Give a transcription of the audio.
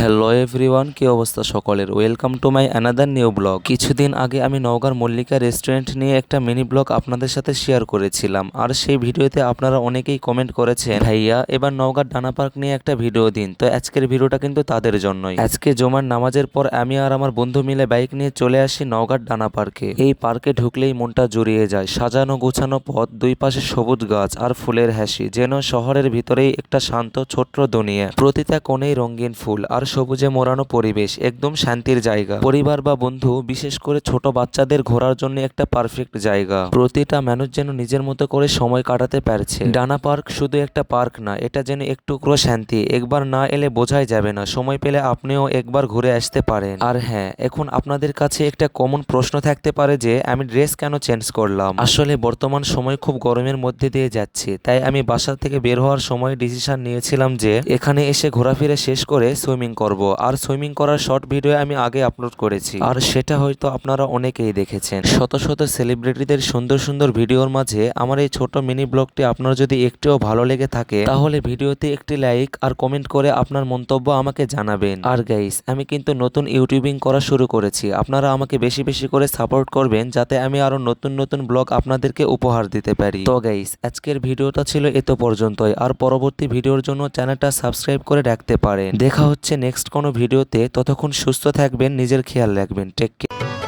Hello everyone, কি অবস্থা সকলের? Welcome to my another new blog. কিছুদিন আগে আমি নওগাঁর মল্লিকা রেস্টুরেন্ট নিয়ে একটা মিনি ব্লগ আপনাদের সাথে শেয়ার করেছিলাম, আর সেই ভিডিওতে আপনারা অনেকেই কমেন্ট করেছেন, ভাইয়া এবার নওগাঁর ডানা পার্ক নিয়ে একটা ভিডিও দিন। তো আজকের ভিডিওটা কিন্তু তাদের জন্যই। আজকে জুমার নামাজের পর আমি আর আমার বন্ধু মিলে বাইক নিয়ে চলে আসি নওগাঁর ডানা পার্কে। এই পার্কে ঢুকলেই মনটা জুড়িয়ে যায়। সাজানো গোছানো পথ, দুই পাশে সবুজ গাছ আর ফুলের হাসি, যেন শহরের ভিতরেই একটা শান্ত ছোট্ট দুনিয়া। প্রতিটা কোণেই রঙিন ফুল আর সবুজে মোড়ানো পরিবেশ, একদম শান্তির জায়গা। পরিবার বা বন্ধু, বিশেষ করে ছোট বাচ্চাদের ঘোরার জন্য একটা পারফেক্ট জায়গা। প্রতিটা মানুষ যেন নিজের মতো করে সময় কাটাতে পারছে। ডানা পার্ক শুধু একটা পার্ক না, এটা যেন এক টুকরো শান্তি। একবার না এলে বোঝাই যাবে না। সময় পেলে আপনিও একবার ঘুরে আসতে পারেন। আর হ্যাঁ, এখন আপনাদের কাছে একটা কমন প্রশ্ন থাকতে পারে যে আমি ড্রেস কেন চেঞ্জ করলাম। আসলে বর্তমান সময় খুব গরমের মধ্যে দিয়ে যাচ্ছে, তাই আমি বাসা থেকে বের হওয়ার সময় ডিসিশন নিয়েছিলাম যে এখানে এসে ঘোরাফেরা শেষ করে সুইমিং করব। আর সুইমিং করার শর্ট ভিডিও আমি আগে আপলোড করেছি, আর সেটা হয়তো আপনারা অনেকেই দেখেছেন। শত শত সেলিব্রিটিদের সুন্দর সুন্দর ভিডিওর মাঝে আমার এই ছোট মিনি ব্লগটি আপনার যদি একটুও ভালো লেগে থাকে, তাহলে ভিডিওতে একটি লাইক আর কমেন্ট করে আপনার মন্তব্য আমাকে জানাবেন। আর গাইস, আমি কিন্তু নতুন ইউটিউবিং করা শুরু করেছি। আপনারা আমাকে বেশি বেশি করে সাপোর্ট করবেন, যাতে আমি আরো নতুন নতুন ব্লগ আপনাদেরকে উপহার দিতে পারি। তো গাইস, আজকের ভিডিওটা ছিল এত পর্যন্তই। আর পরবর্তী ভিডিওর জন্য চ্যানেলটা সাবস্ক্রাইব করে রাখতে পারেন। দেখা হচ্ছে নেক্সট কোনো ভিডিওতে। ততক্ষণ সুস্থ থাকবেন, নিজের খেয়াল রাখবেন। Take care.